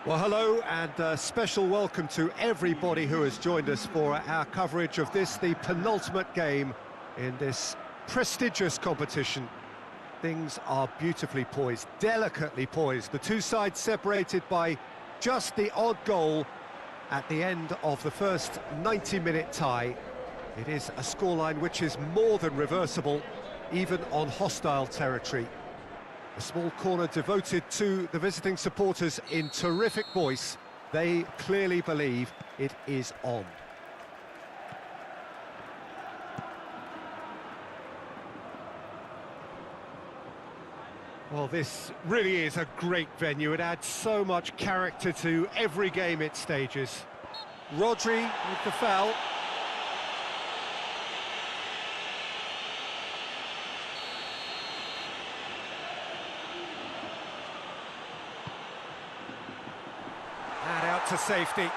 Well, hello and a special welcome to everybody who has joined us for our coverage of this, the penultimate game in this prestigious competition. Things are beautifully poised, delicately poised. The two sides separated by just the odd goal at the end of the first 90-minute tie. It is a scoreline which is more than reversible, even on hostile territory. A small corner devoted to the visiting supporters in terrific voice. They clearly believe it is on. Well, this really is a great venue. It adds so much character to every game it stages. Rodri with the foul. And out to safety.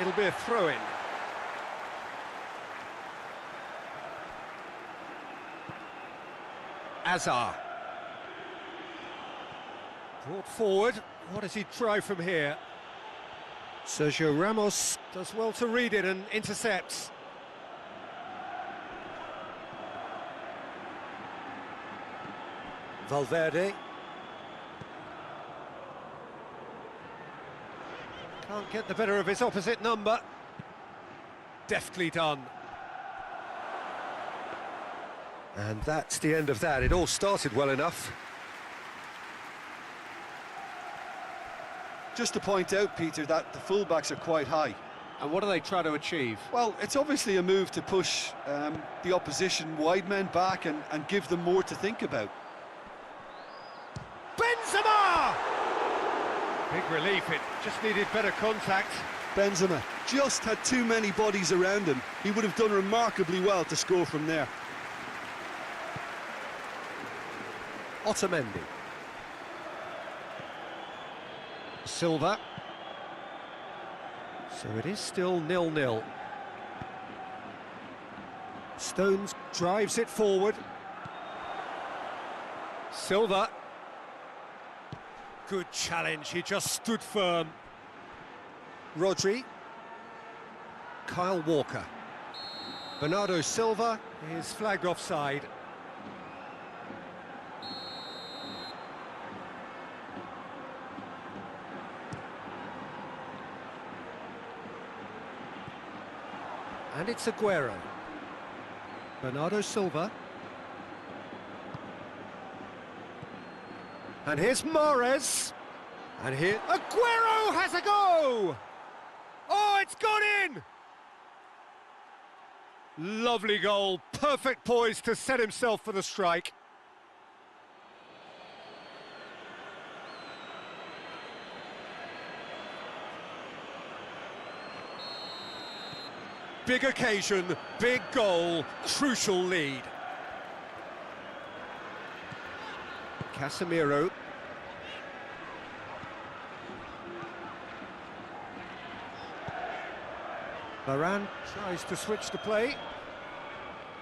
It'll be a throw-in. Azar. Brought forward. What does he try from here? Sergio Ramos does well to read it and intercepts. Valverde. Can't get the better of his opposite number. Deftly done. And that's the end of that. It all started well enough. Just to point out, Peter, that the fullbacks are quite high. And what do they try to achieve? Well, it's obviously a move to push the opposition wide men back and give them more to think about. Benzema! Big relief, it just needed better contact. Benzema just had too many bodies around him. He would have done remarkably well to score from there. Otamendi. Silva. So it is still 0-0. Stones drives it forward. Silva. Good challenge, he just stood firm. Rodri. Kyle Walker. Bernardo Silva is flagged offside. And it's Aguero. Bernardo Silva. And here's Mahrez. And here... Aguero has a go! Oh, it's gone in! Lovely goal. Perfect poise to set himself for the strike. Big occasion, big goal, crucial lead. Casemiro. Varane tries to switch the play.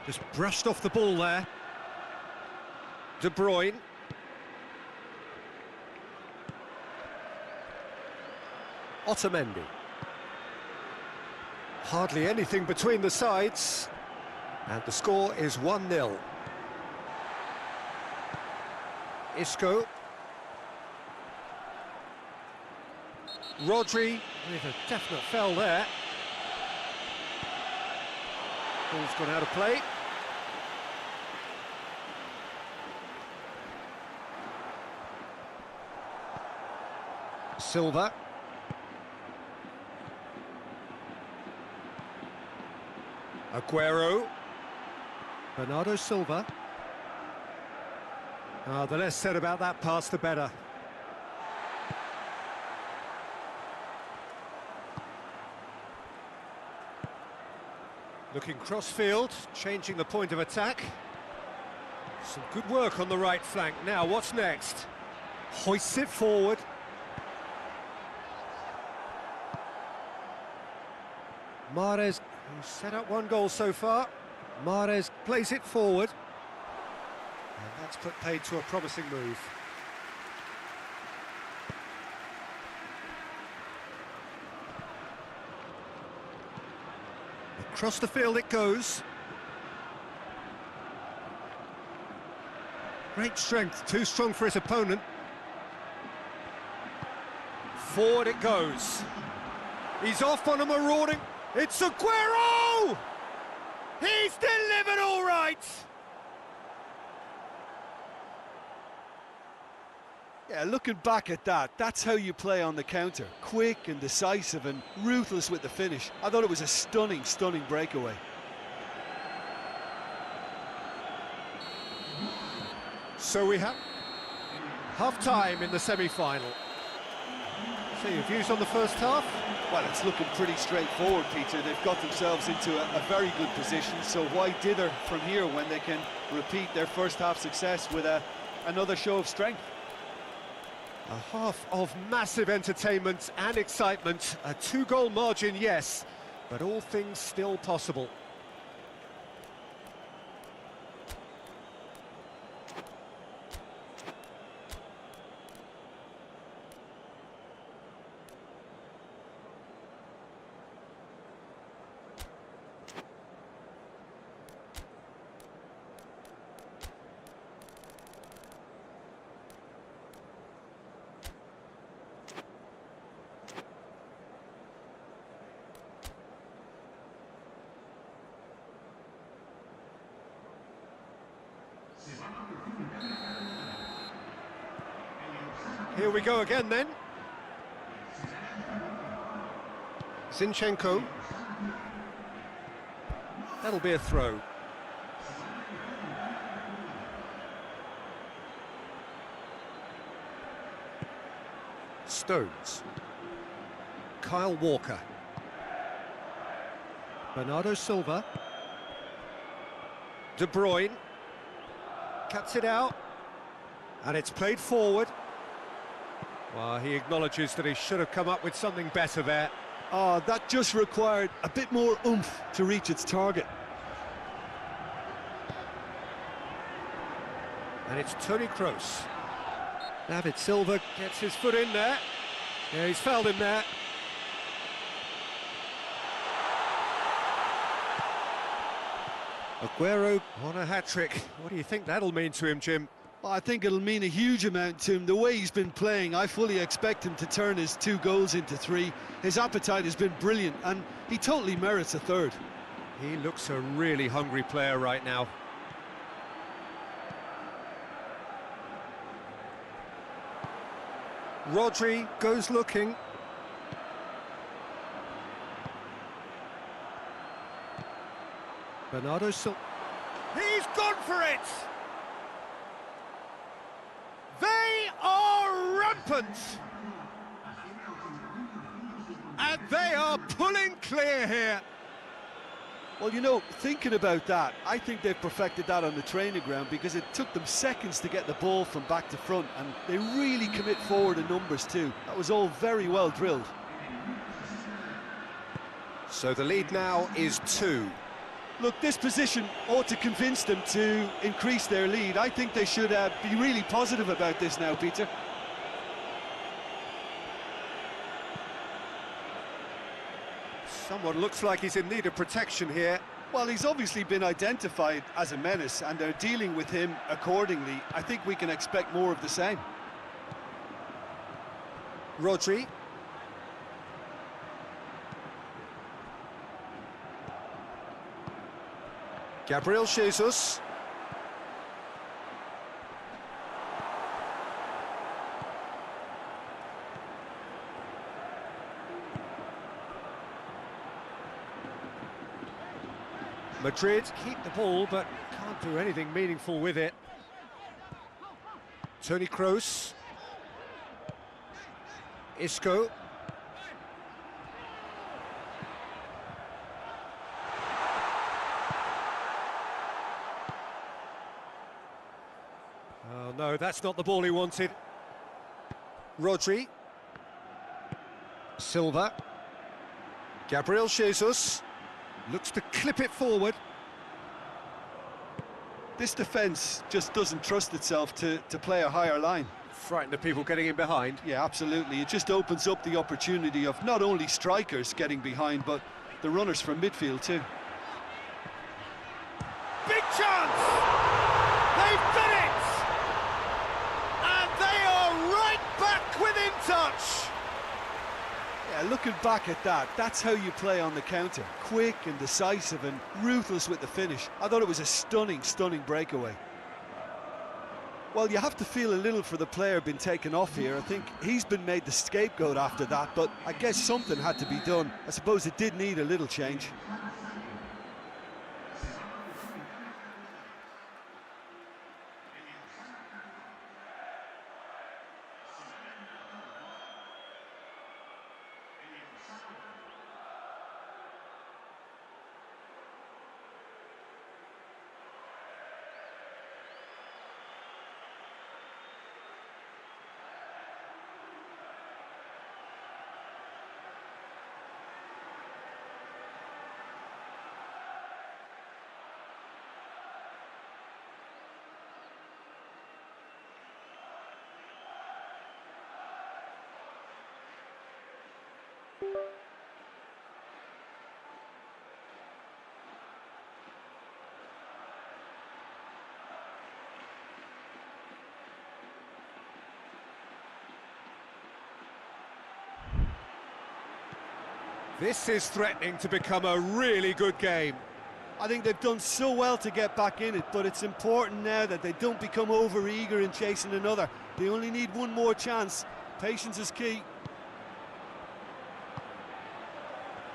Just brushed off the ball there. De Bruyne. Otamendi. Hardly anything between the sides, and the score is 1-0. Isco. Rodri with a definite foul there. Ball's gone out of play. Silva. Aguero. Bernardo Silva. The less said about that pass, the better. Looking cross-field, changing the point of attack. Some good work on the right flank. Now, what's next? Hoists it forward. Mahrez, who's set up one goal so far. Mahrez plays it forward. And That's put paid to a promising move. Across the field it goes. Great strength, too strong for his opponent. Forward it goes. He's off on a marauding. It's Aguero! He's delivered all right! Yeah, looking back at that, that's how you play on the counter. Quick and decisive and ruthless with the finish. I thought it was a stunning, stunning breakaway. So we have half-time in the semi-final. So your views on the first half? Well, it's looking pretty straightforward, Peter. They've got themselves into a very good position, so why dither from here when they can repeat their first half success with another show of strength? A half of massive entertainment and excitement. A two-goal margin, yes, but all things still possible. Here we go again then. Zinchenko. That'll be a throw. Stones. Kyle Walker. Bernardo Silva. De Bruyne. Cuts it out. And it's played forward. Well, he acknowledges that he should have come up with something better there. Oh, that just required a bit more oomph to reach its target. And it's Toni Kroos. David Silva gets his foot in there. Yeah, he's fouled him there. Aguero on a hat-trick. What do you think that'll mean to him, Jim? Well, I think it'll mean a huge amount to him. The way he's been playing, I fully expect him to turn his 2 goals into 3. His appetite has been brilliant, and he totally merits a third. He looks a really hungry player right now. Rodri goes looking. Bernardo Silva. He's gone for it! They are rampant! And they are pulling clear here. Well, you know, thinking about that, I think they've perfected that on the training ground because it took them seconds to get the ball from back to front, and they really commit forward in numbers too. That was all very well drilled. So the lead now is 2. Look, this position ought to convince them to increase their lead. I think they should be really positive about this now, Peter. Someone looks like he's in need of protection here. Well, he's obviously been identified as a menace, and they're dealing with him accordingly. I think we can expect more of the same. Rodri. Gabriel Jesus. Madrid keep the ball, but can't do anything meaningful with it. Toni Kroos. Isco. Oh no, that's not the ball he wanted. Rodri. Silva. Gabriel Jesus. Looks to clip it forward. This defence just doesn't trust itself to play a higher line. Frightened of people getting in behind. Yeah, absolutely. It just opens up the opportunity of not only strikers getting behind, but the runners from midfield too. Big chance! They've done it! And they are right back within touch! Yeah, looking back at that, that's how you play on the counter. Quick and decisive and ruthless with the finish. I thought it was a stunning, stunning breakaway. Well, you have to feel a little for the player being taken off here. I think he's been made the scapegoat after that, but I guess something had to be done. I suppose it did need a little change. This is threatening to become a really good game. I think they've done so well to get back in it, but it's important now that they don't become over-eager in chasing another. They only need one more chance. Patience is key.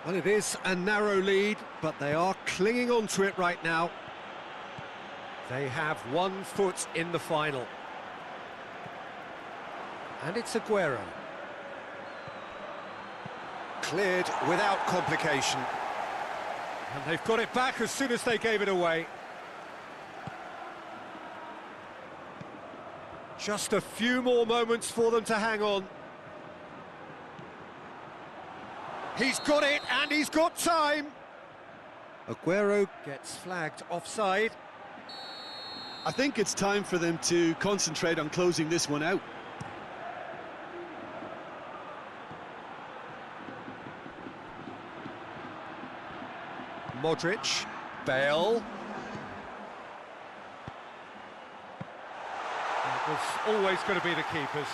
Well, it is a narrow lead, but they are clinging on to it right now. They have 1 foot in the final. And it's Aguero. Cleared without complication. And they've got it back as soon as they gave it away. Just a few more moments for them to hang on. He's got it, and he's got time. Aguero gets flagged offside. I think it's time for them to concentrate on closing this one out. Modric, Bale. It was always going to be the keepers.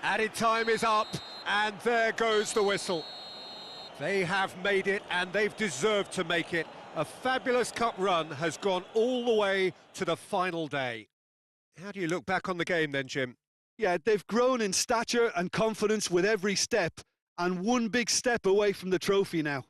Added time is up, and there goes the whistle. They have made it, and they've deserved to make it. A fabulous cup run has gone all the way to the final day. How do you look back on the game then, Jim? Yeah, they've grown in stature and confidence with every step, and one big step away from the trophy now.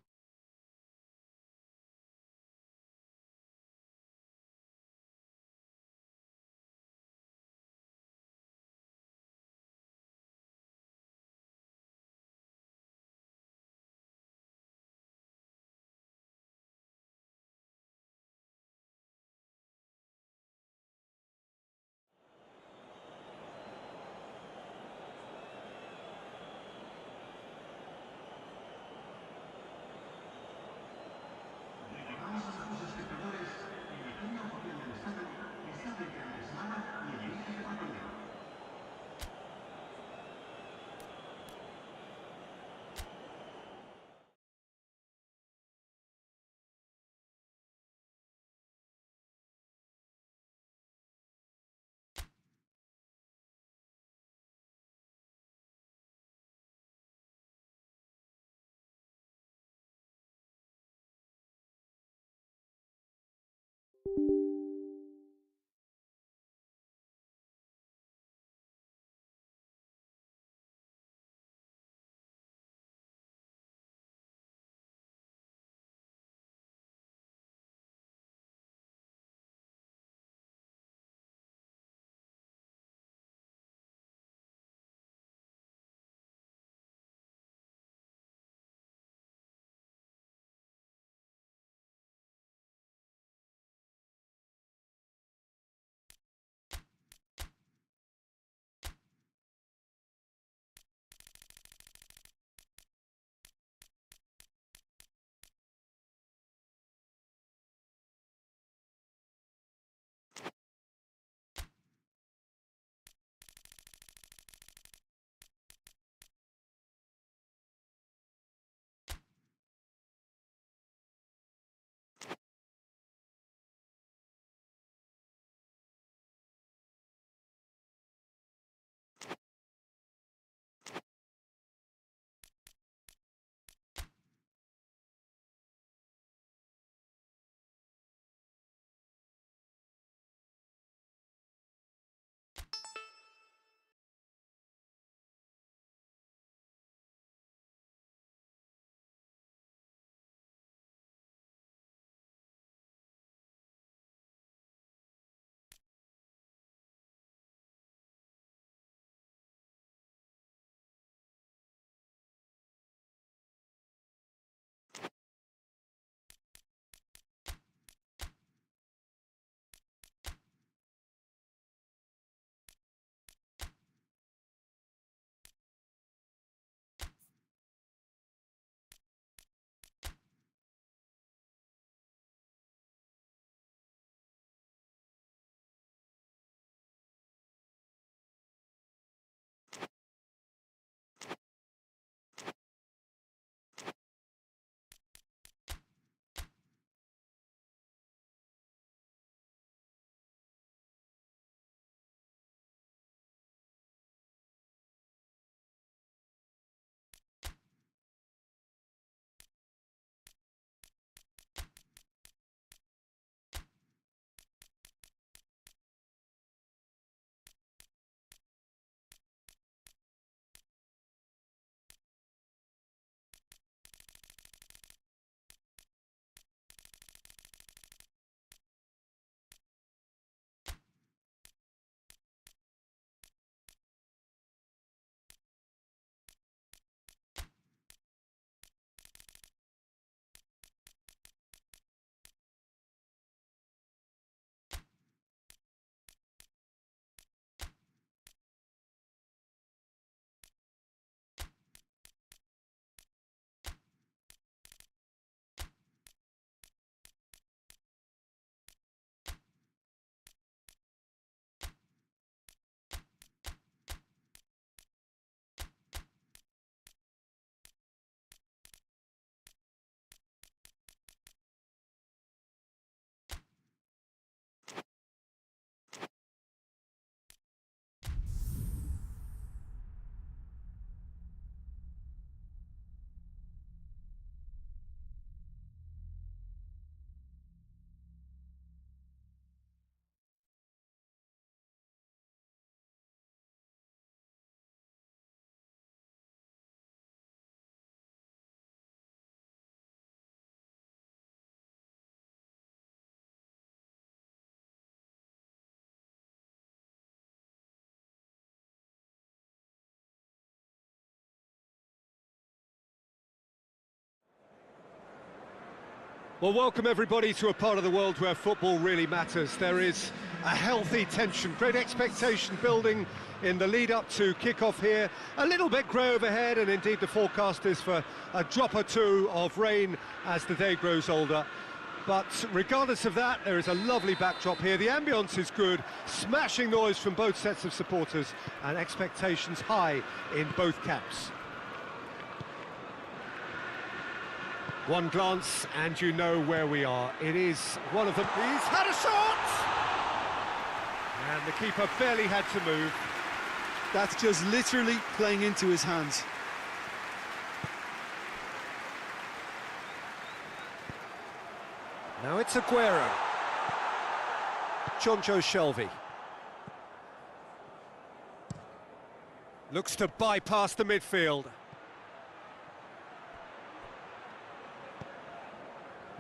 Well, welcome everybody to a part of the world where football really matters. There is a healthy tension, great expectation building in the lead-up to kick-off here. A little bit grey overhead, and indeed the forecast is for a drop or two of rain as the day grows older. But regardless of that, there is a lovely backdrop here. The ambience is good, smashing noise from both sets of supporters, and expectations high in both camps. One glance and you know where we are. It is one of them. He's had a shot! And the keeper barely had to move. That's just literally playing into his hands. Now it's Aguero. Jonjo Shelvey. Looks to bypass the midfield.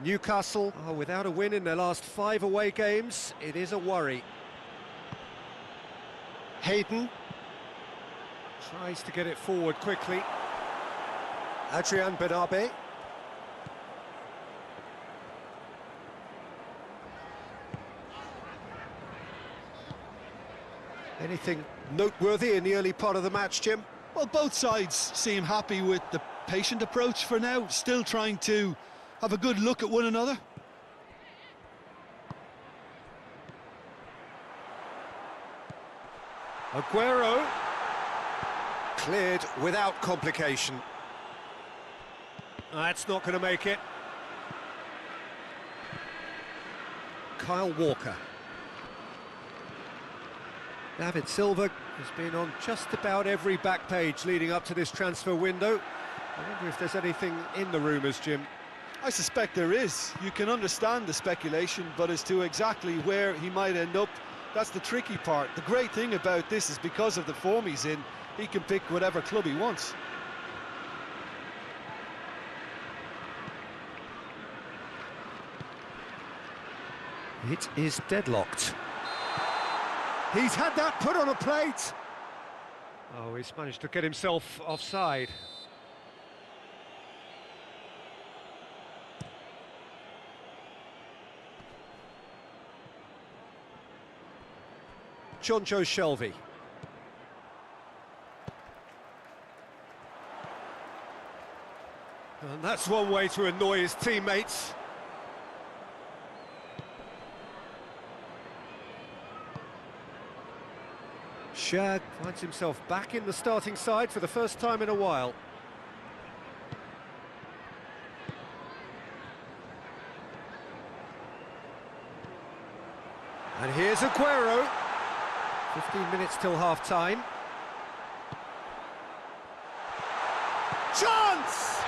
Newcastle are without a win in their last 5 away games. It is a worry. Hayden tries to get it forward quickly. Adrian Benabe. Anything noteworthy in the early part of the match, Jim? Well, both sides seem happy with the patient approach for now, still trying to have a good look at one another. Aguero. Cleared without complication. That's not going to make it. Kyle Walker. David Silva has been on just about every back page leading up to this transfer window. I wonder if there's anything in the rumours, Jim. I suspect there is. You can understand the speculation, but as to exactly where he might end up, that's the tricky part. The great thing about this is because of the form he's in, he can pick whatever club he wants. It is deadlocked. He's had that put on a plate. Oh, he's managed to get himself offside. Jonjo Shelvey. And that's one way to annoy his teammates. Shad finds himself back in the starting side for the first time in a while. And here's Aguero. 15 minutes till half-time. Chance!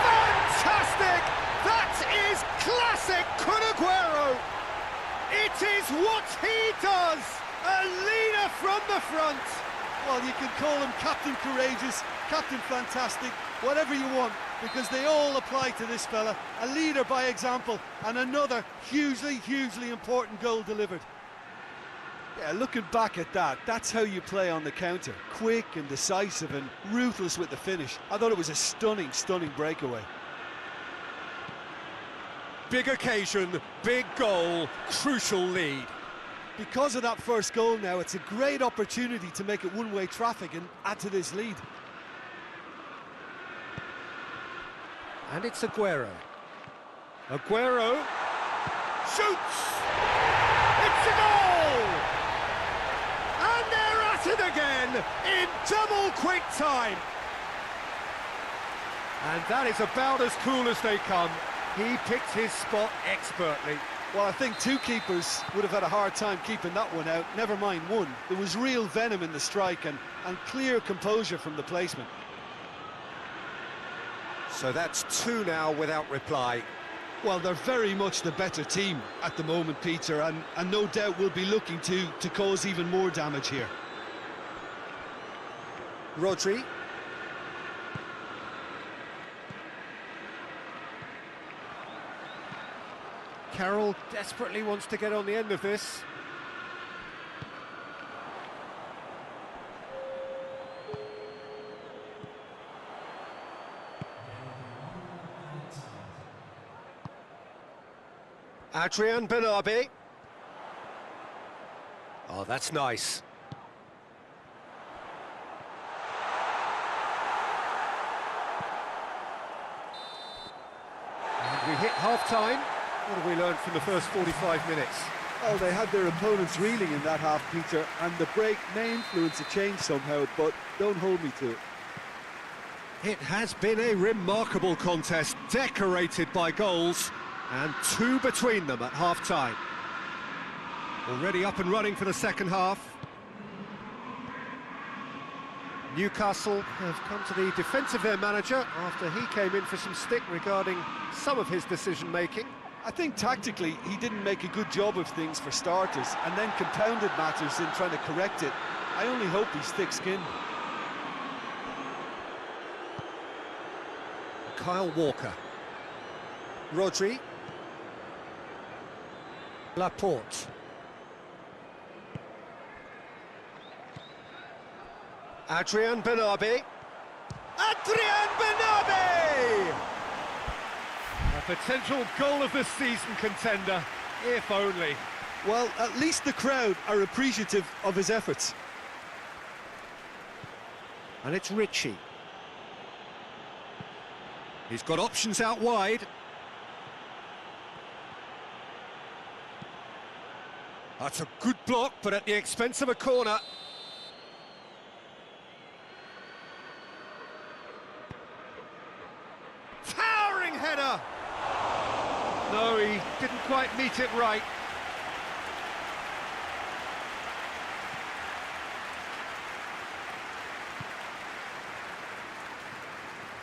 Fantastic! That is classic Kun Aguero! It is what he does! A leader from the front! Well, you can call him Captain Courageous, Captain Fantastic, whatever you want, because they all apply to this fella. A leader by example, and another hugely, hugely important goal delivered. Yeah, looking back at that, that's how you play on the counter. Quick and decisive and ruthless with the finish. I thought it was a stunning, stunning breakaway. Big occasion, big goal, crucial lead. Because of that first goal now, it's a great opportunity to make it one-way traffic and add to this lead. And it's Aguero. Aguero shoots! It's a goal! And they're at it again in double quick time. And that is about as cool as they come. He picked his spot expertly. Well, I think two keepers would have had a hard time keeping that one out, never mind one. There was real venom in the strike and clear composure from the placement. So that's 2 now without reply. Well, they're very much the better team at the moment, Peter, and no doubt will be looking to cause even more damage here. Rodri. Carroll desperately wants to get on the end of this. Adrian Benabi. Oh, that's nice. And we hit half-time. What have we learned from the first 45 minutes? Well, they had their opponents reeling in that half, Peter, and the break may influence a change somehow, but don't hold me to it. It has been a remarkable contest, decorated by goals, and two between them at half-time. Already up and running for the second half. Newcastle have come to the defence of their manager after he came in for some stick regarding some of his decision-making. I think tactically he didn't make a good job of things for starters, and then compounded matters in trying to correct it. I only hope he's thick-skinned. Kyle Walker. Rodri. Laporte. Adrian Benabi. Adrian Benabi! A potential goal of the season contender, if only. Well, at least the crowd are appreciative of his efforts. And it's Ritchie. He's got options out wide. That's a good block, but at the expense of a corner. Towering header! No, he didn't quite meet it right.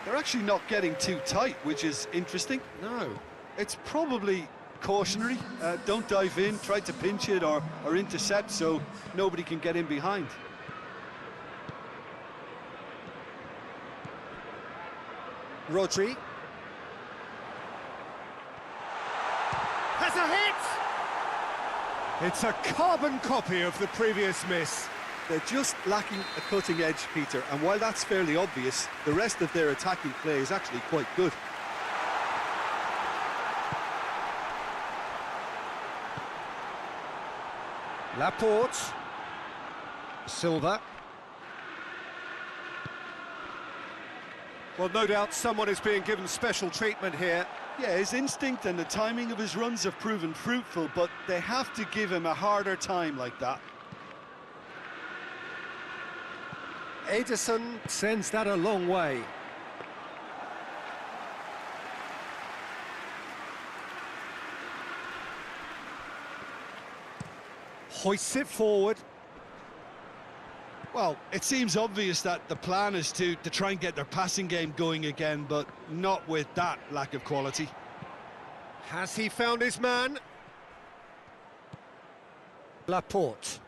They're actually not getting too tight, which is interesting. No. It's probably cautionary. Don't dive in, try to pinch it or intercept so nobody can get in behind. Rodri. Has a hit! It's a carbon copy of the previous miss. They're just lacking a cutting edge, Peter, and while that's fairly obvious, the rest of their attacking play is actually quite good. Laporte. Silva. Well, no doubt someone is being given special treatment here. Yeah, his instinct and the timing of his runs have proven fruitful, but they have to give him a harder time like that. Ederson sends that a long way. Hoists it forward. Well, it seems obvious that the plan is to try and get their passing game going again, but not with that lack of quality. Has he found his man? Laporte.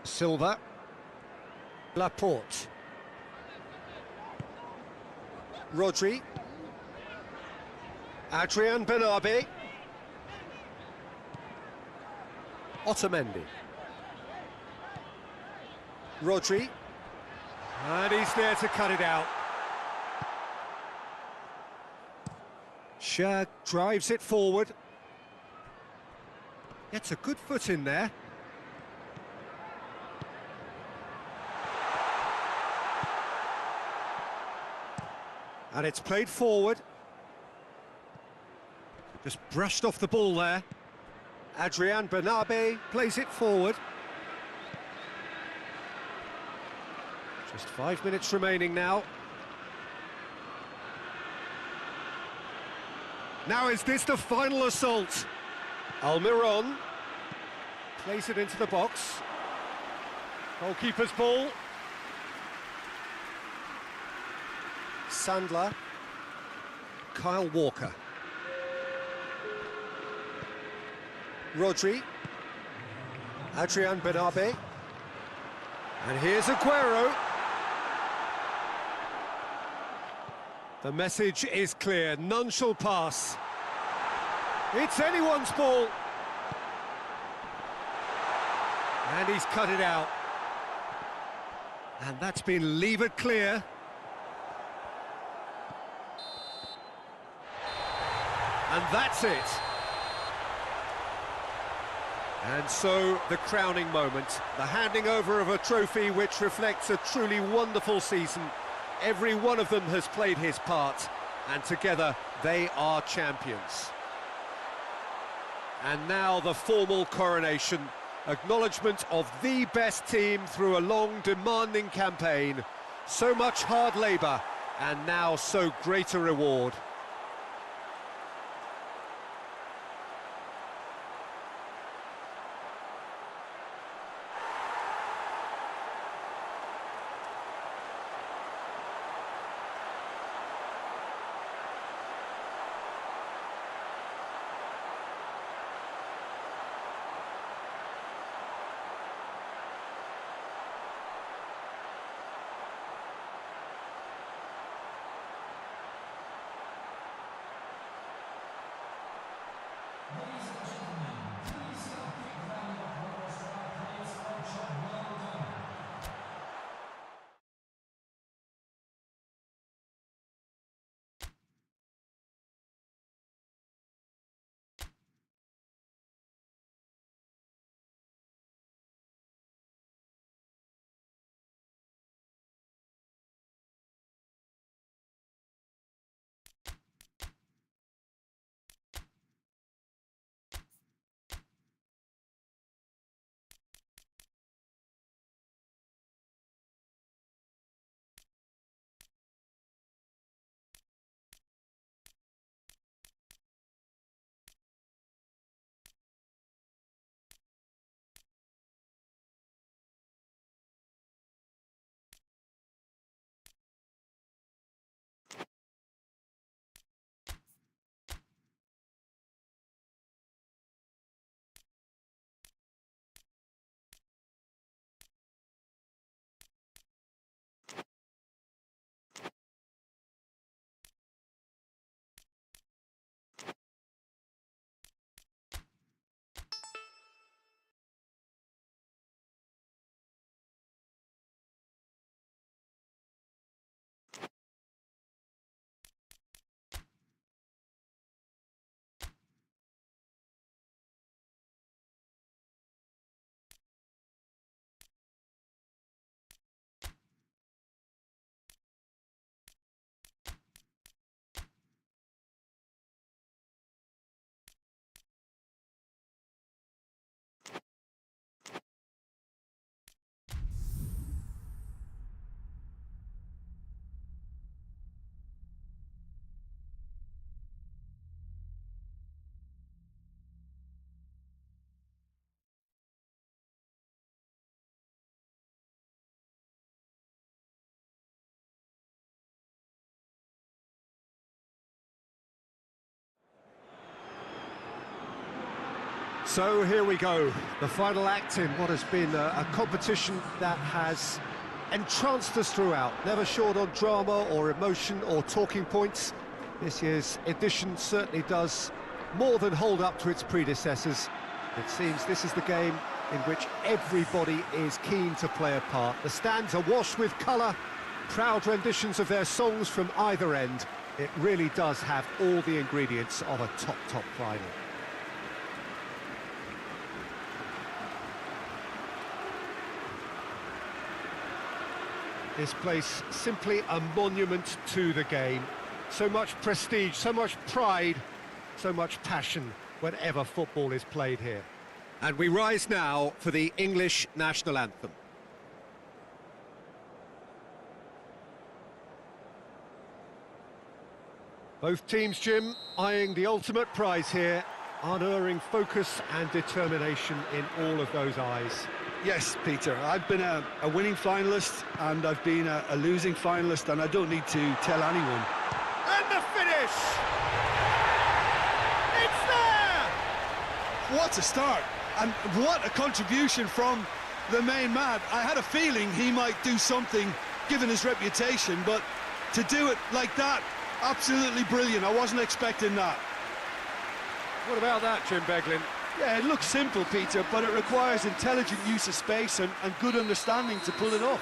Silva. Laporte. Rodri. Adrian Benabi. Otamendi. Rodri. And he's there to cut it out. Shaq drives it forward. Gets a good foot in there. And it's played forward. Just brushed off the ball there. Adrian Benabi plays it forward. Just 5 minutes remaining now. Now is this the final assault? Almiron plays it into the box. Goalkeeper's ball. Sandler. Kyle Walker. Rodri. Adrian Benabi. And here's Aguero. The message is clear, none shall pass. It's anyone's ball. And he's cut it out. And that's been levered clear. And that's it. And so, the crowning moment, the handing over of a trophy which reflects a truly wonderful season. Every one of them has played his part, and together they are champions. And now the formal coronation, acknowledgement of the best team through a long, demanding campaign. So much hard labour, and now so great a reward. So here we go, the final act in what has been a competition that has entranced us throughout, never short on drama or emotion or talking points. This year's edition certainly does more than hold up to its predecessors. It seems this is the game in which everybody is keen to play a part. The stands are washed with colour, proud renditions of their songs from either end. It really does have all the ingredients of a top final. This place simply a monument to the game. So much prestige, so much pride, so much passion whenever football is played here. And we rise now for the English national anthem. Both teams, Jim, eyeing the ultimate prize here, unerring focus and determination in all of those eyes. Yes, Peter, I've been a winning finalist and I've been a losing finalist, and I don't need to tell anyone. And the finish! It's there! What a start, and what a contribution from the main man. I had a feeling he might do something given his reputation, but to do it like that, absolutely brilliant. I wasn't expecting that. What about that, Jim Beglin? Yeah, it looks simple, Peter, but it requires intelligent use of space and good understanding to pull it off.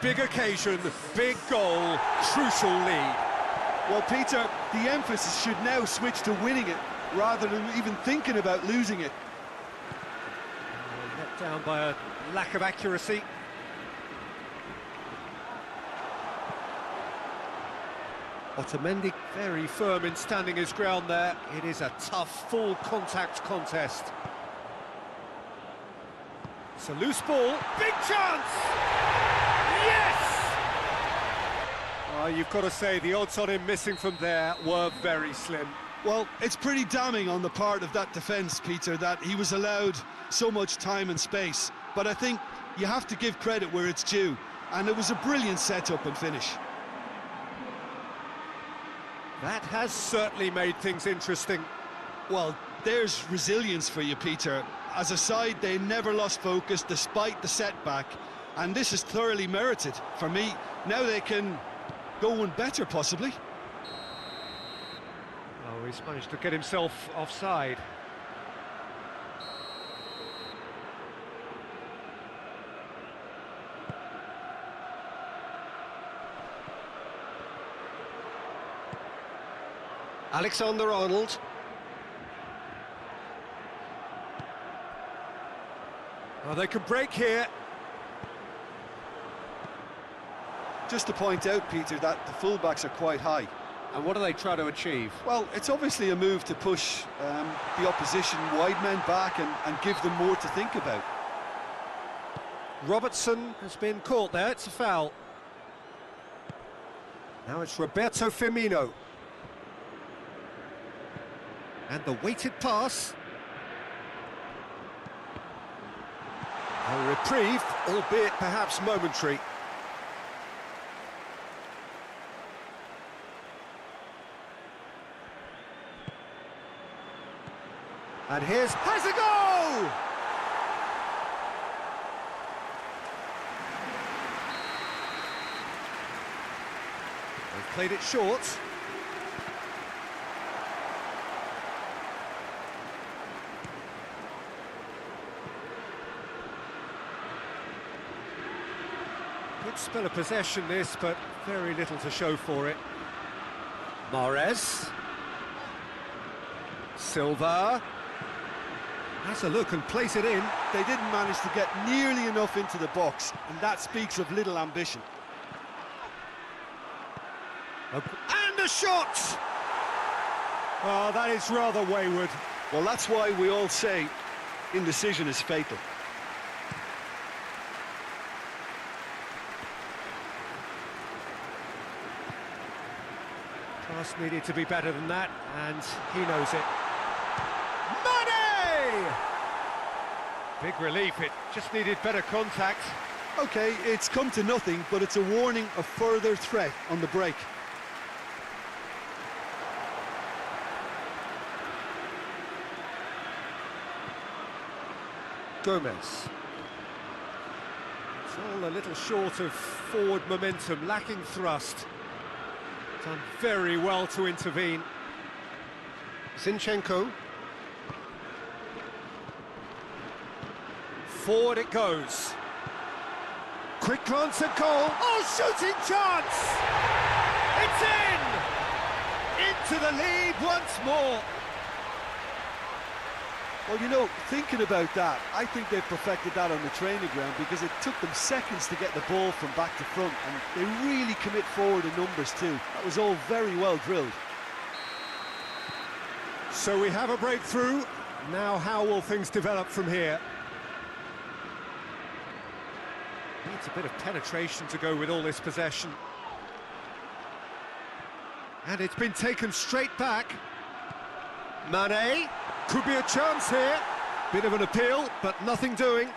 Big occasion, big goal, crucial lead. Well, Peter, the emphasis should now switch to winning it, rather than even thinking about losing it. Let down by a lack of accuracy. Otamendi very firm in standing his ground there. It is a tough, full contact contest. It's a loose ball. Big chance! Yes! You've got to say the odds on him missing from there were very slim. Well, it's pretty damning on the part of that defence, Peter, that he was allowed so much time and space. But I think you have to give credit where it's due, and it was a brilliant setup and finish. That has certainly made things interesting. Well, there's resilience for you, Peter. As a side, they never lost focus despite the setback, and this is thoroughly merited. For me, now they can go one better, possibly. Oh, he's managed to get himself offside. Alexander-Arnold. Oh, they can break here. Just to point out, Peter, that the fullbacks are quite high. And what do they try to achieve? Well, it's obviously a move to push the opposition wide men back and give them more to think about. Robertson has been caught there, it's a foul. Now it's Roberto Firmino. And the weighted pass. A reprieve, albeit perhaps momentary. And has a goal! They've played it short. Good spell of possession this, but very little to show for it. Mahrez. Silva. Has a look and plays it in. They didn't manage to get nearly enough into the box, and that speaks of little ambition. And a shot! Oh, that is rather wayward. Well, that's why we all say indecision is fatal. Pass needed to be better than that, and he knows it. Big relief, it just needed better contact. OK, it's come to nothing, but it's a warning of further threat on the break. Gomez. It's all a little short of forward momentum, lacking thrust. Done very well to intervene. Zinchenko. Forward it goes. Quick glance at goal. Oh, shooting chance! It's in! Into the lead once more. Well, you know, thinking about that, I think they've perfected that on the training ground because it took them seconds to get the ball from back to front, and they really commit forward in numbers too. That was all very well drilled. So we have a breakthrough. Now how will things develop from here? Needs a bit of penetration to go with all this possession. And it's been taken straight back. Mane, could be a chance here. Bit of an appeal, but nothing doing.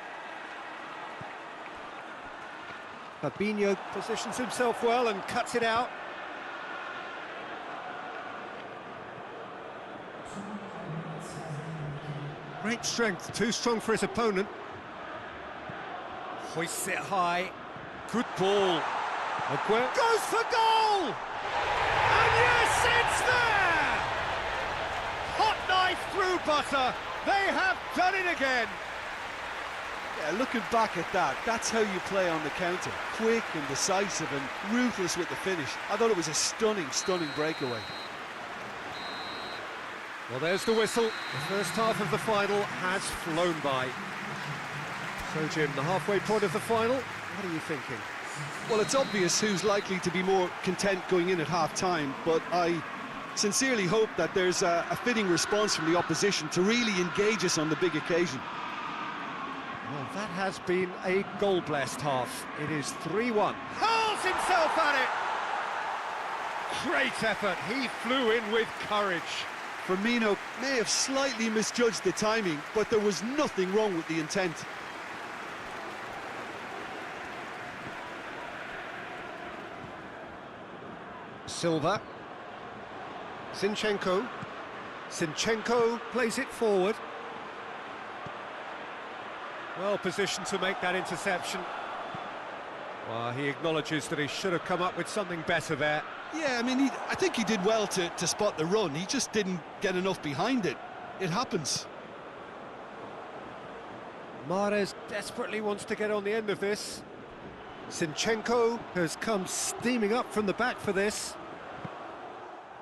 Fabinho positions himself well and cuts it out. Great strength, too strong for his opponent. Hoists it high. Good ball. Goes for goal! And yes, it's there! Hot knife through butter. They have done it again. Yeah, looking back at that, that's how you play on the counter. Quick and decisive and ruthless with the finish. I thought it was a stunning, stunning breakaway. Well, there's the whistle. The first half of the final has flown by. So, Jim, the halfway point of the final, what are you thinking? Well, it's obvious who's likely to be more content going in at half-time, but I sincerely hope that there's a fitting response from the opposition to really engage us on the big occasion. Well, that has been a goal-blessed half. It is 3-1. Hurls himself at it! Great effort. He flew in with courage. Firmino may have slightly misjudged the timing, but there was nothing wrong with the intent. Silva. Zinchenko. Zinchenko plays it forward. Well positioned to make that interception. Well, he acknowledges that he should have come up with something better there. Yeah, I mean, I think he did well to spot the run. He just didn't get enough behind it. It happens. Mahrez desperately wants to get on the end of this. Zinchenko has come steaming up from the back for this.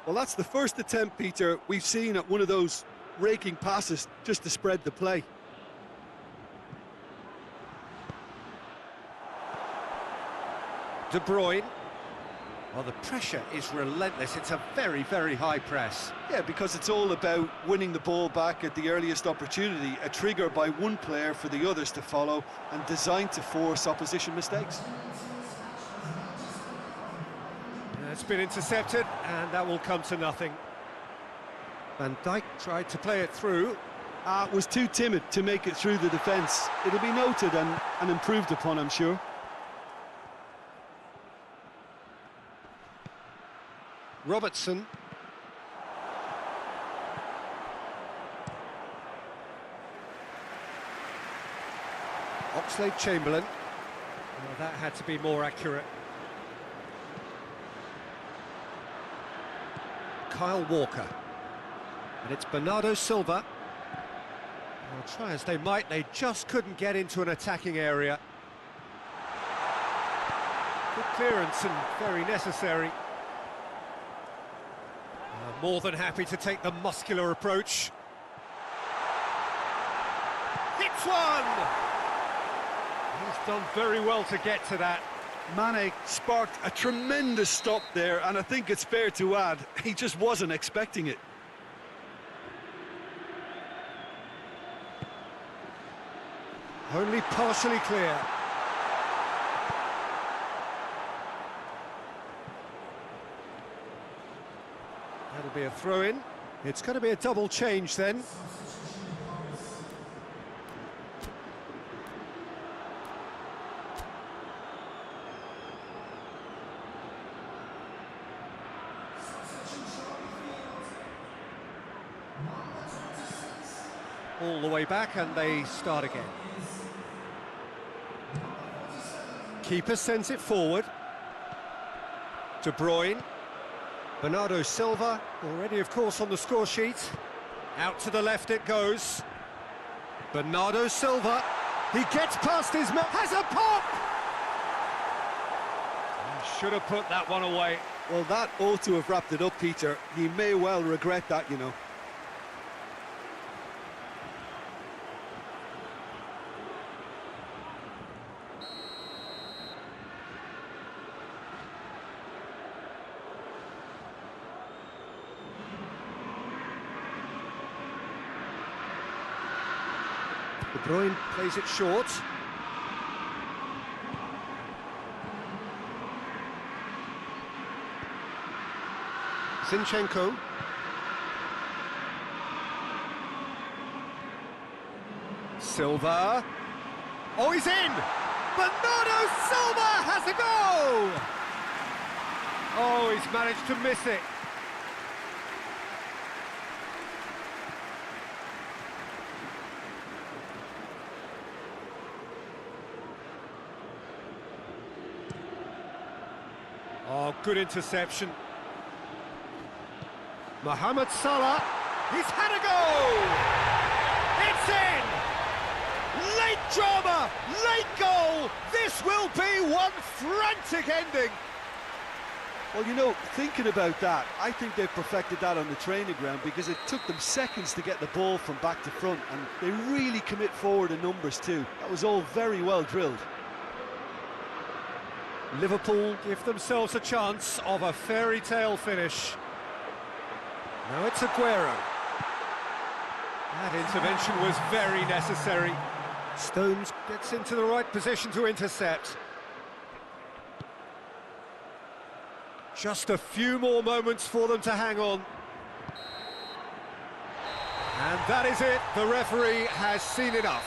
Well, that's the first attempt, Peter, we've seen at one of those raking passes just to spread the play. De Bruyne. Well, the pressure is relentless. It's a very, very high press. Yeah, because it's all about winning the ball back at the earliest opportunity, a trigger by one player for the others to follow and designed to force opposition mistakes. It's been intercepted, and that will come to nothing. Van Dijk tried to play it through. Was too timid to make it through the defence. It'll be noted and improved upon, I'm sure. Robertson. Oxlade-Chamberlain. Well, that had to be more accurate. Kyle Walker. And it's Bernardo Silva. Well, try as they might, they just couldn't get into an attacking area. Good clearance and very necessary. More than happy to take the muscular approach. Hits one! He's done very well to get to that. Mane sparked a tremendous stop there, and I think it's fair to add, he just wasn't expecting it. Only partially clear. That'll be a throw-in. It's going to be a double change then. All the way back, and they start again. Keeper sends it forward. De Bruyne. Bernardo Silva, already of course on the score sheet. Out to the left it goes. Bernardo Silva, he gets past his man, has a pop! He should have put that one away. Well, that ought to have wrapped it up, Peter. He may well regret that, you know. De Bruyne plays it short. Zinchenko. Silva. Oh, he's in! Bernardo Silva has a goal! Oh, he's managed to miss it. Oh, good interception. Mohamed Salah, he's had a goal! It's in! Late drama, late goal. This will be one frantic ending. Well, you know, thinking about that, I think they've perfected that on the training ground because it took them seconds to get the ball from back to front, and they really commit forward in numbers too. That was all very well drilled. Liverpool give themselves a chance of a fairy tale finish. Now it's Aguero. That intervention was very necessary. Stones gets into the right position to intercept. Just a few more moments for them to hang on. And that is it. The referee has seen enough.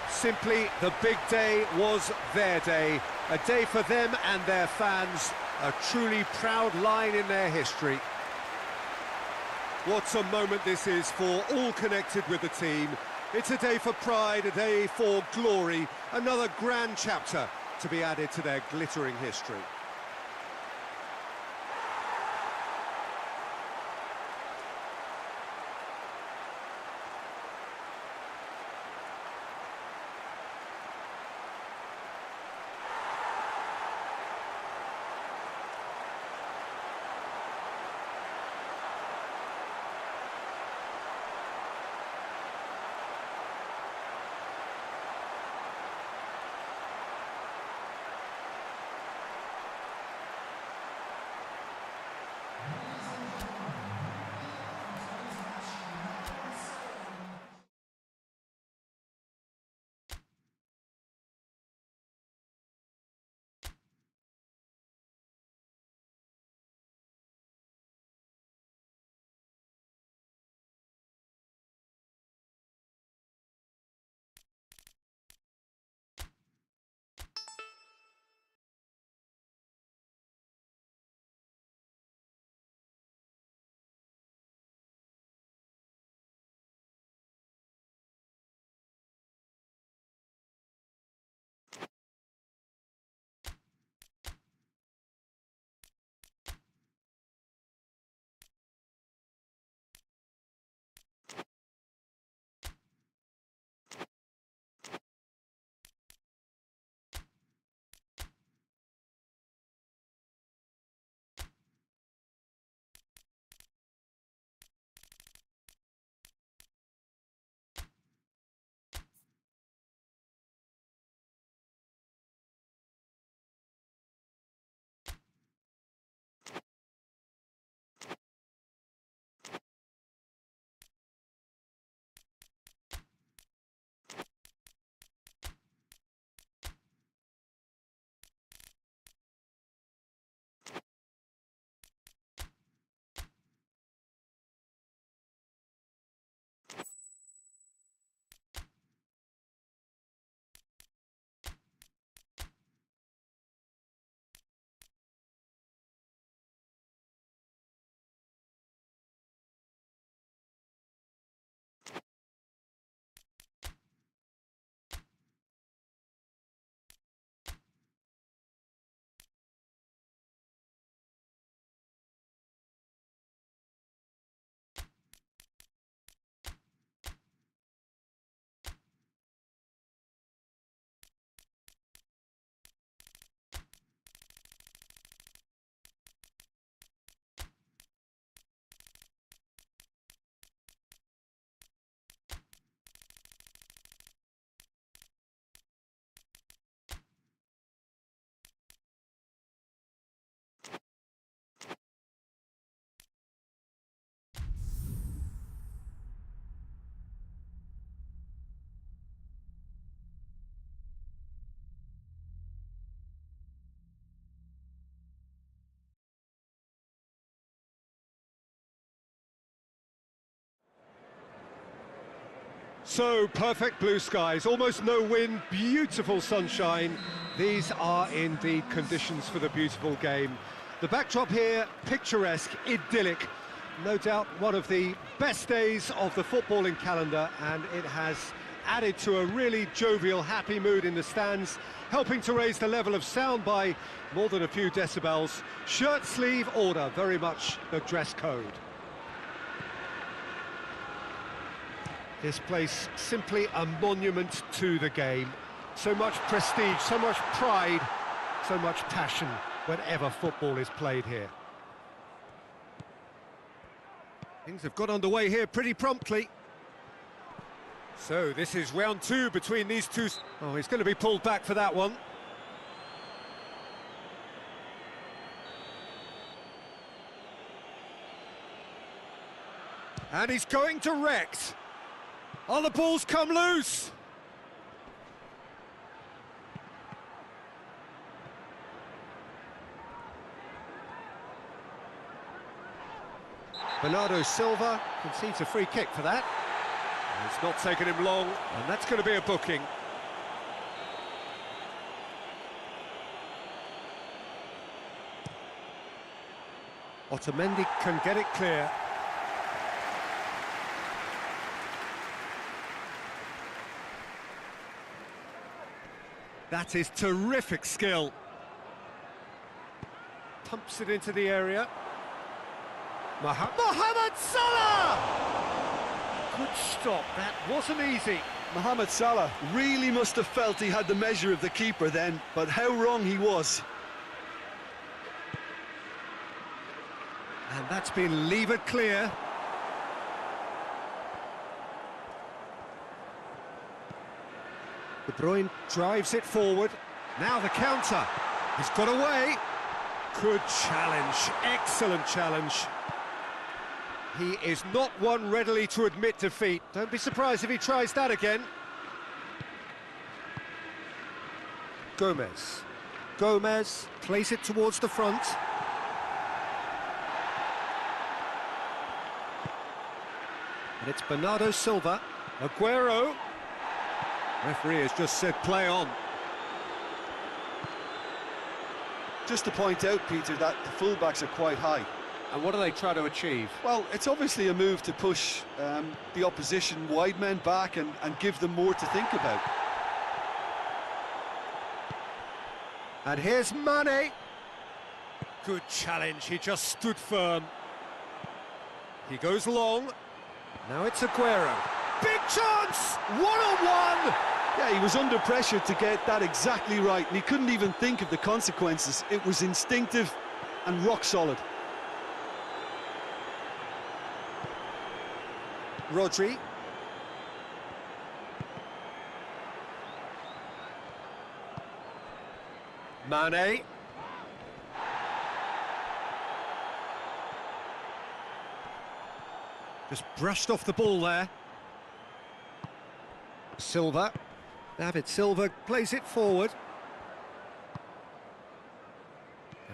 Simply, the big day was their day. A day for them and their fans. A truly proud line in their history. What a moment this is for all connected with the team. It's a day for pride, a day for glory. Another grand chapter to be added to their glittering history. So, perfect blue skies, almost no wind, beautiful sunshine. These are indeed conditions for the beautiful game. The backdrop here, picturesque, idyllic. No doubt one of the best days of the footballing calendar, and it has added to a really jovial, happy mood in the stands, helping to raise the level of sound by more than a few decibels. Shirt sleeve order, very much the dress code. This place simply a monument to the game. So much prestige, so much pride, so much passion whenever football is played here. Things have got underway here pretty promptly. So this is round two between these two. Oh, he's going to be pulled back for that one. And he's going direct. Oh, the ball's come loose. Bernardo Silva concedes a free kick for that. It's not taken him long, and that's going to be a booking. Otamendi can get it clear. That is terrific skill. Pumps it into the area. Mohamed Salah! Good stop, that wasn't easy. Mohamed Salah really must have felt he had the measure of the keeper then, but how wrong he was. And that's been levered clear. De Bruyne drives it forward. Now the counter. He's got away. Good challenge, excellent challenge. He is not one readily to admit defeat. Don't be surprised if he tries that again. Gomez. Gomez plays it towards the front. And it's Bernardo Silva. Aguero. Referee has just said play on. Just to point out, Peter, that the fullbacks are quite high. And what do they try to achieve? Well, it's obviously a move to push the opposition wide men back and give them more to think about. And here's Mane. Good challenge, he just stood firm. He goes long. Now it's Aguero. Big chance! One-on-one! Yeah, he was under pressure to get that exactly right, and he couldn't even think of the consequences. It was instinctive and rock solid. Rodri. Mane. Just brushed off the ball there. Silva. David Silva plays it forward.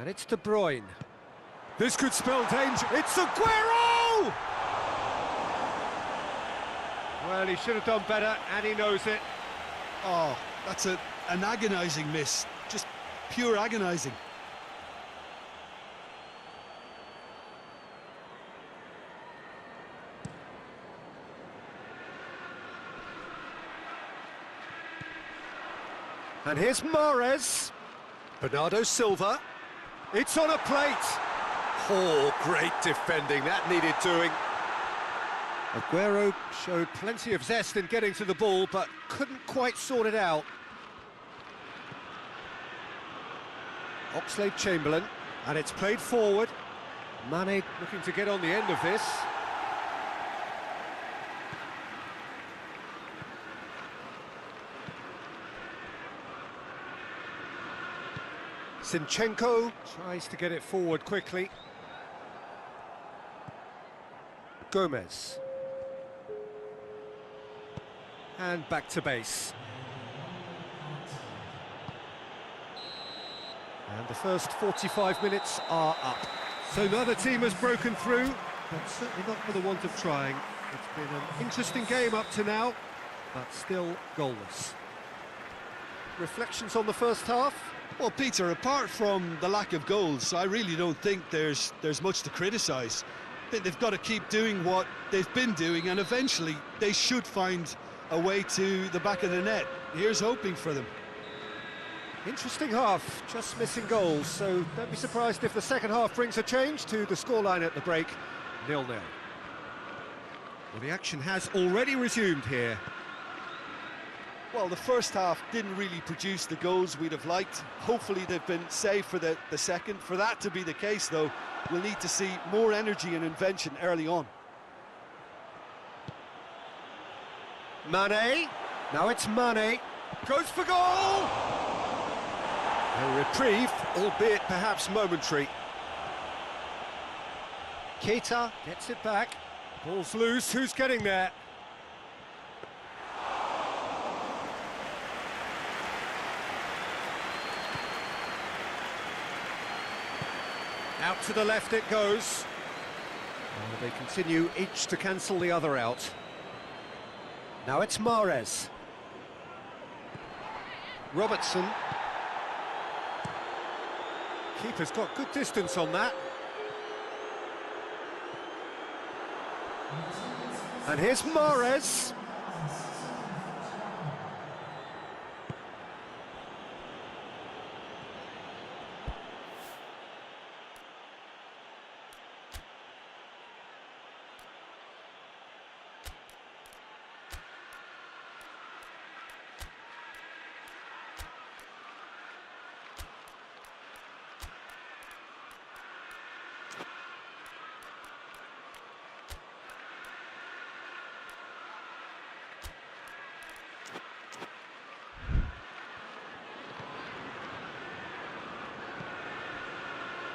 And it's De Bruyne. This could spell danger. It's Aguero! Well, he should have done better, and he knows it. Oh, that's an agonising miss. Just pure agonising. And here's Mahrez. Bernardo Silva. It's on a plate. Oh, great defending. That needed doing. Aguero showed plenty of zest in getting to the ball, but couldn't quite sort it out. Oxlade-Chamberlain, and it's played forward. Mane looking to get on the end of this. Zinchenko tries to get it forward quickly. Gomez. And back to base. And the first 45 minutes are up. So neither team has broken through, but certainly not for the want of trying. It's been an interesting game up to now, but still goalless. Reflections on the first half? Well, Peter, apart from the lack of goals, I really don't think there's much to criticise. They've got to keep doing what they've been doing, and eventually they should find a way to the back of the net. Here's hoping for them. Interesting half, just missing goals, so don't be surprised if the second half brings a change to the scoreline at the break, 0-0. Well, the action has already resumed here. Well, the first half didn't really produce the goals we'd have liked. Hopefully they've been saved for the second. For that to be the case, though, we'll need to see more energy and invention early on. Mane. Now it's Mane. Goes for goal! A reprieve, albeit perhaps momentary. Keita gets it back. Ball's loose. Who's getting there? Out to the left it goes. And they continue each to cancel the other out. Now it's Mahrez. Robertson. Keeper's got good distance on that. And here's Mahrez.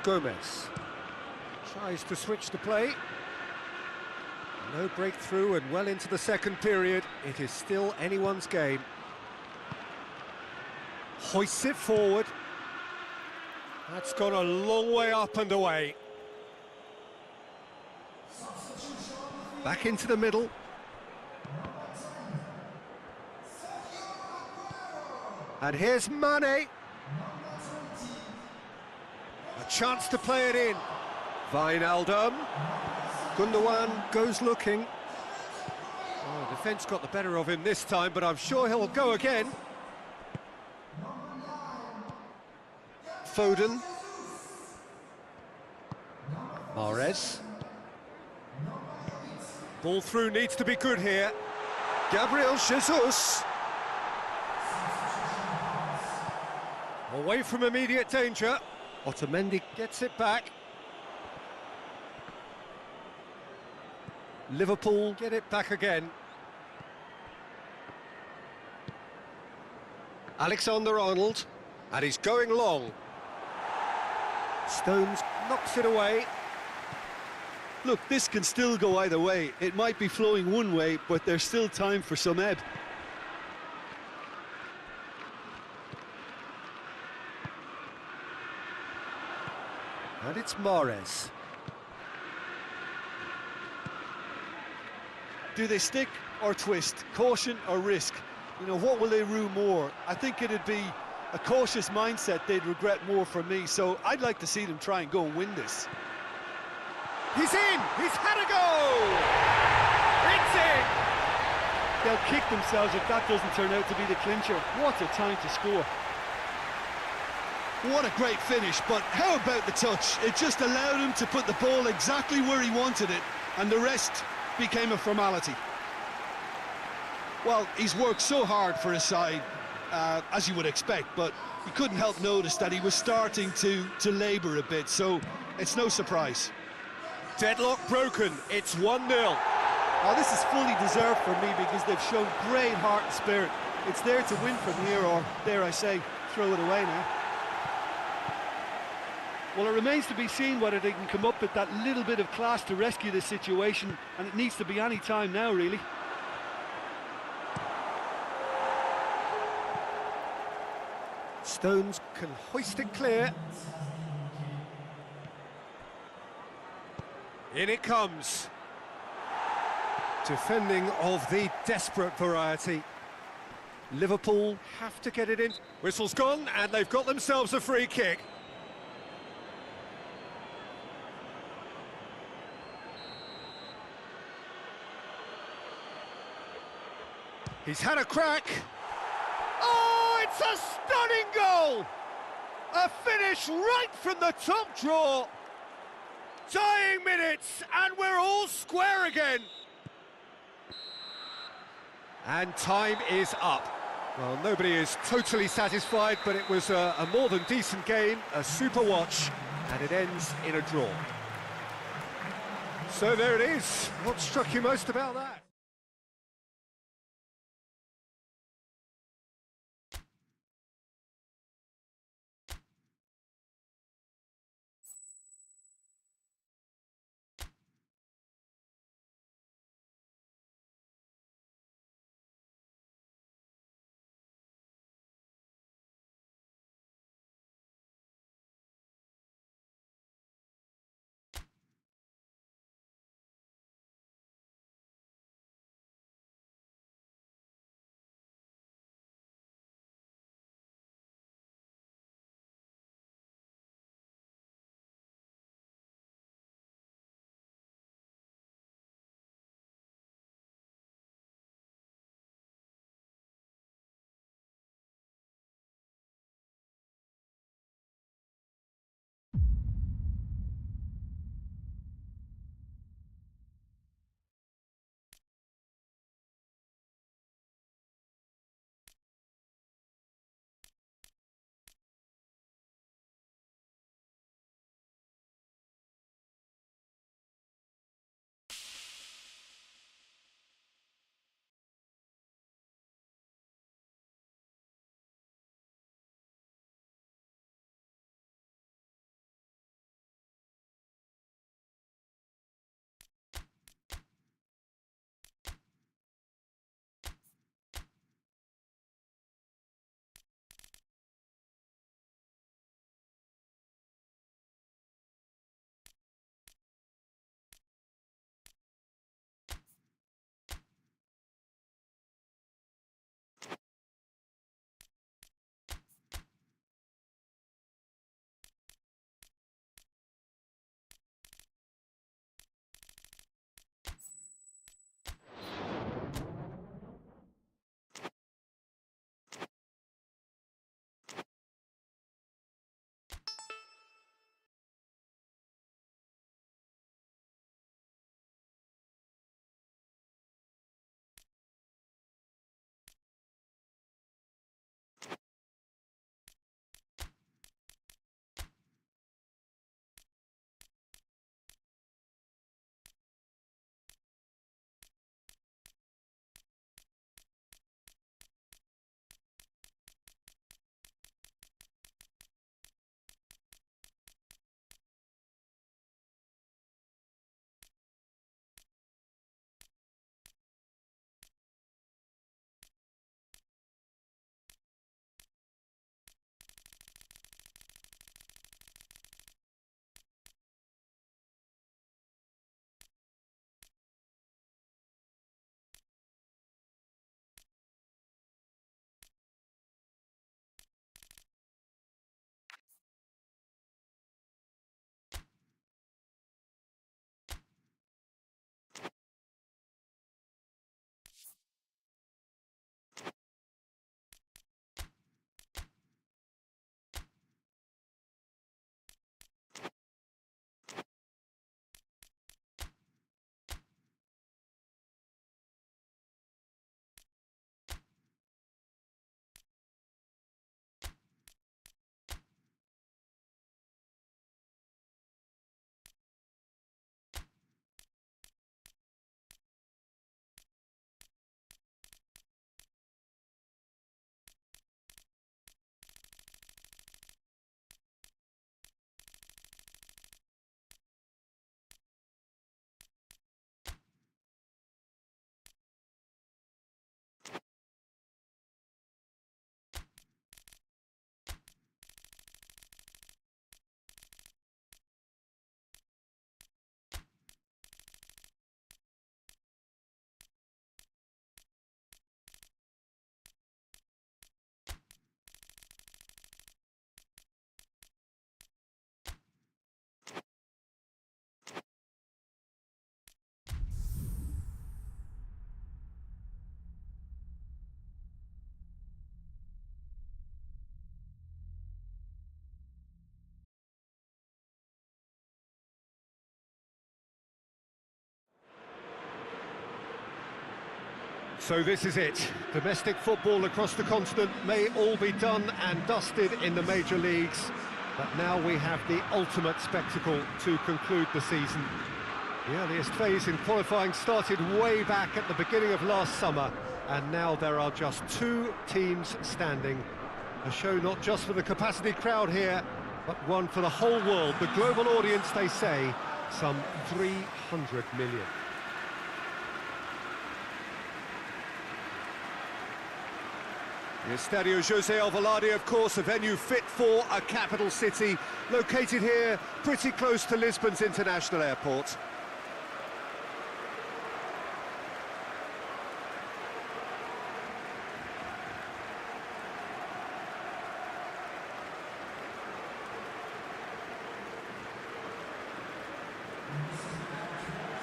Gomez tries to switch the play. No breakthrough and well into the second period. It is still anyone's game. Hoists it forward. That's gone a long way up and away. Back into the middle. And here's Mane. A chance to play it in. Wijnaldum. Gundogan goes looking. Oh, defence got the better of him this time, but I'm sure he'll go again. Foden. Mahrez. Ball through needs to be good here. Gabriel Jesus. Away from immediate danger. Otamendi gets it back. Liverpool get it back again. Alexander-Arnold, and he's going long. Stones knocks it away. Look, this can still go either way. It might be flowing one way, but there's still time for some ebb. And it's Mahrez. Do they stick or twist? Caution or risk? You know, what will they rue more? I think it'd be a cautious mindset they'd regret more for me, so I'd like to see them try and go and win this. He's in! He's had a goal! It's in! They'll kick themselves if that doesn't turn out to be the clincher. What a time to score. What a great finish, but how about the touch? It just allowed him to put the ball exactly where he wanted it, and the rest became a formality. Well, he's worked so hard for his side, as you would expect, but you couldn't help notice that he was starting to labour a bit, so it's no surprise. Deadlock broken, it's 1-0. Oh, this is fully deserved for me because they've shown great heart and spirit. It's there to win from here, or, dare I say, throw it away now. Well, it remains to be seen whether they can come up with that little bit of class to rescue this situation, and it needs to be any time now, really. Stones can hoist it clear. In it comes. Defending of the desperate variety. Liverpool have to get it in. Whistle's gone, and they've got themselves a free kick. He's had a crack. Oh, it's a stunning goal! A finish right from the top draw. Dying minutes, and we're all square again. And time is up. Well, nobody is totally satisfied, but it was a more than decent game, a super watch, and it ends in a draw. So there it is. What struck you most about that? So this is it. Domestic football across the continent may all be done and dusted in the major leagues, but now we have the ultimate spectacle to conclude the season. The earliest phase in qualifying started way back at the beginning of last summer, and now there are just 2 teams standing. A show not just for the capacity crowd here, but one for the whole world. The global audience, they say, some 300 million. The Estadio José Alvalade, of course, a venue fit for a capital city, located here pretty close to Lisbon's international airport.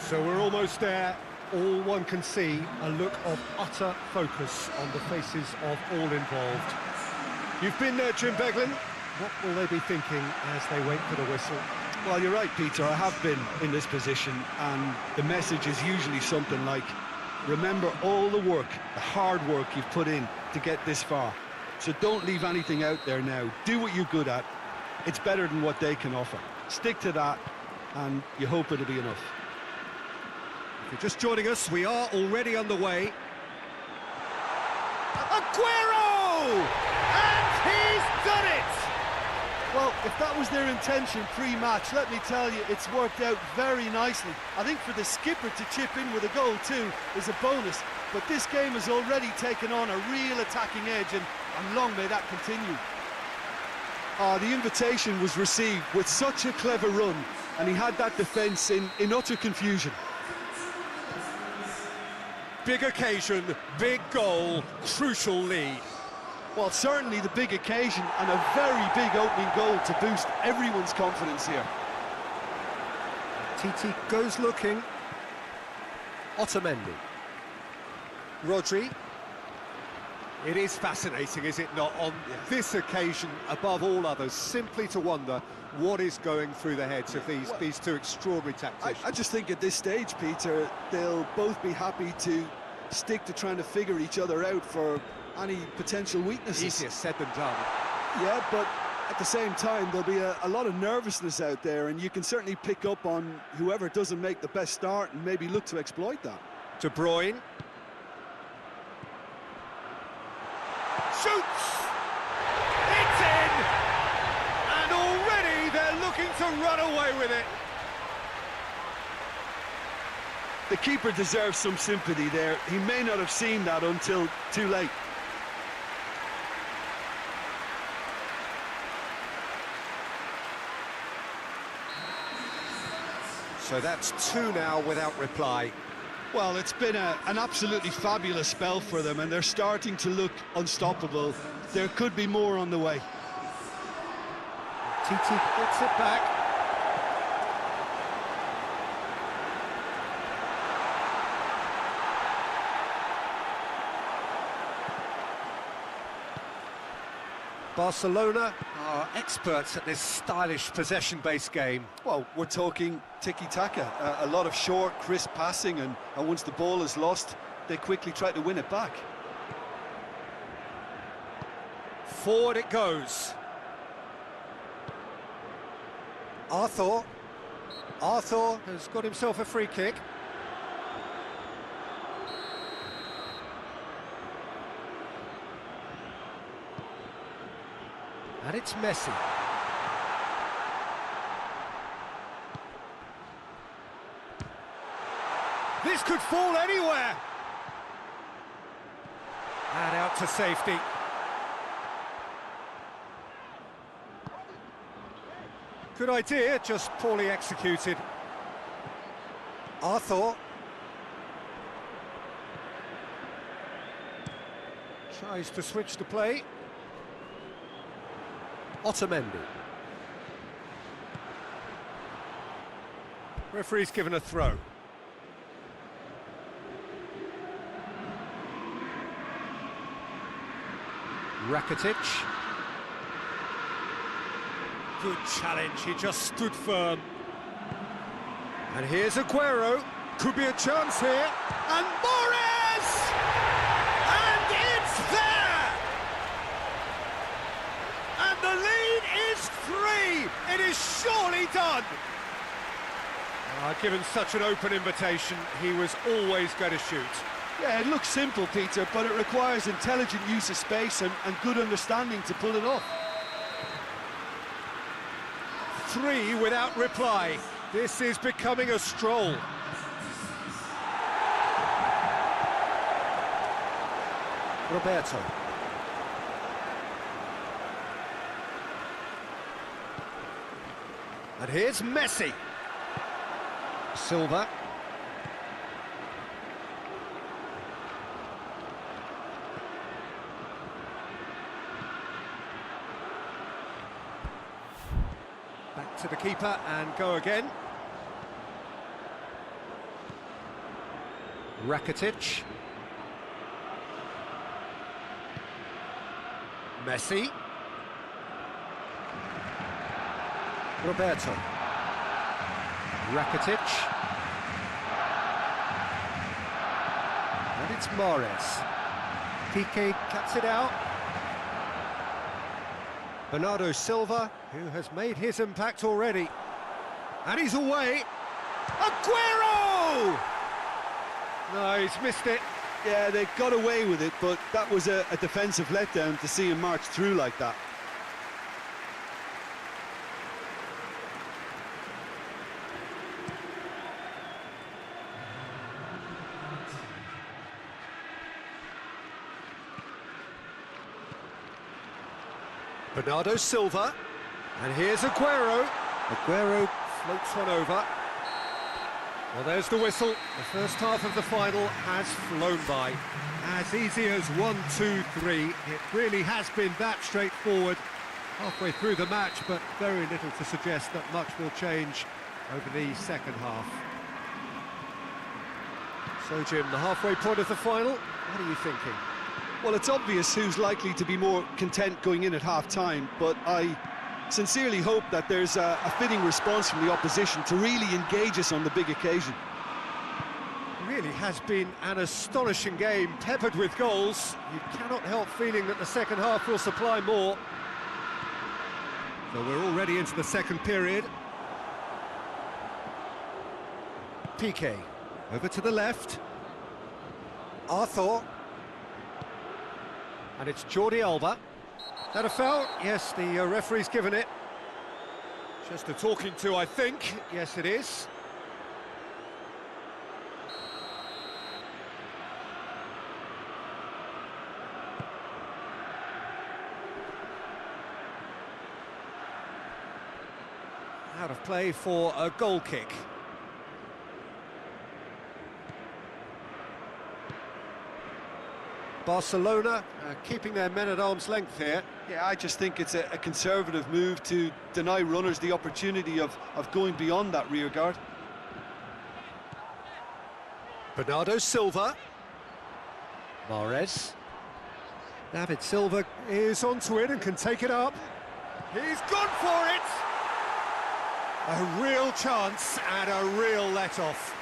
So we're almost there. All one can see, a look of utter focus on the faces of all involved. You've been there, Jim Beglin. What will they be thinking as they wait for the whistle? Well, you're right, Peter. I have been in this position, and the message is usually something like, remember all the work, the hard work you've put in to get this far. So don't leave anything out there now. Do what you're good at. It's better than what they can offer. Stick to that, and you hope it'll be enough. If you're just joining us, we are already underway. Aguero! And he's done it! Well, if that was their intention pre-match, let me tell you, it's worked out very nicely. I think for the skipper to chip in with a goal too is a bonus, but this game has already taken on a real attacking edge, and long may that continue. The invitation was received with such a clever run, and he had that defence in utter confusion. Big occasion, big goal, crucial lead. Well, certainly the big occasion and a very big opening goal to boost everyone's confidence here. Titi goes looking. Otamendi. Rodri. It is fascinating, is it not, on this occasion, above all others, simply to wonder what is going through the heads of these two extraordinary tacticians. I just think at this stage, Peter, they'll both be happy to stick to trying to figure each other out for any potential weaknesses. Easier said than done. Yeah, but at the same time, there'll be a lot of nervousness out there, and you can certainly pick up on whoever doesn't make the best start and maybe look to exploit that. De Bruyne. Shoots! It's in! And already they're looking to run away with it. The keeper deserves some sympathy there. He may not have seen that until too late. So that's 2 now without reply. Well, it's been an absolutely fabulous spell for them, and they're starting to look unstoppable. There could be more on the way. Titi gets it back. Barcelona are experts at this stylish possession-based game. Well, we're talking tiki-taka, a lot of short, crisp passing, and once the ball is lost, they quickly try to win it back. Forward it goes. Arthur has got himself a free kick. And it's Messi. This could fall anywhere. And out to safety. Good idea, just poorly executed. Arthur. Tries to switch the play. Otamendi. Referee's given a throw. Rakitic. Good challenge, he just stood firm. And here's Aguero. Could be a chance here. And Morris! three! It is surely done! Given such an open invitation, he was always going to shoot. Yeah, it looks simple, Peter, but it requires intelligent use of space and good understanding to pull it off. Three without reply. This is becoming a stroll. Roberto. And here's Messi. Silva. Back to the keeper and go again. Rakitic. Messi. Roberto. Rakitic. And it's Mahrez. Piqué cuts it out. Bernardo Silva, who has made his impact already. And he's away. Aguero! No, he's missed it. Yeah, they got away with it, but that was a defensive letdown to see him march through like that. Bernardo Silva, and here's Aguero. Aguero floats one over. Well, there's the whistle. The first half of the final has flown by. As easy as 1, 2, 3. It really has been that straightforward halfway through the match, but very little to suggest that much will change over the second half. So, Jim, the halfway point of the final, what are you thinking? Well, it's obvious who's likely to be more content going in at half-time, but I sincerely hope that there's a fitting response from the opposition to really engage us on the big occasion. It really has been an astonishing game, peppered with goals. You cannot help feeling that the second half will supply more. So we're already into the second period. Piqué, over to the left. Arthur. And it's Jordi Alba. That a foul? Yes, the referee's given it. Just a talking to, I think. Yes, it is. Out of play for a goal kick. Barcelona keeping their men at arm's length here. Yeah, I just think it's a conservative move to deny runners the opportunity of going beyond that rear guard. Bernardo Silva. Mahrez. David Silva is onto it and can take it up. He's gone for it! A real chance and a real let-off.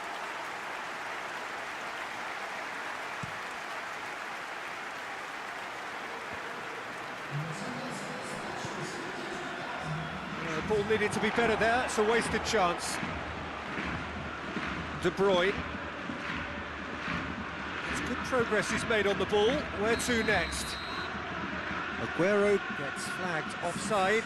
The ball needed to be better there, it's a wasted chance. De Bruyne. It's good progress he's made on the ball. Where to next? Aguero gets flagged offside.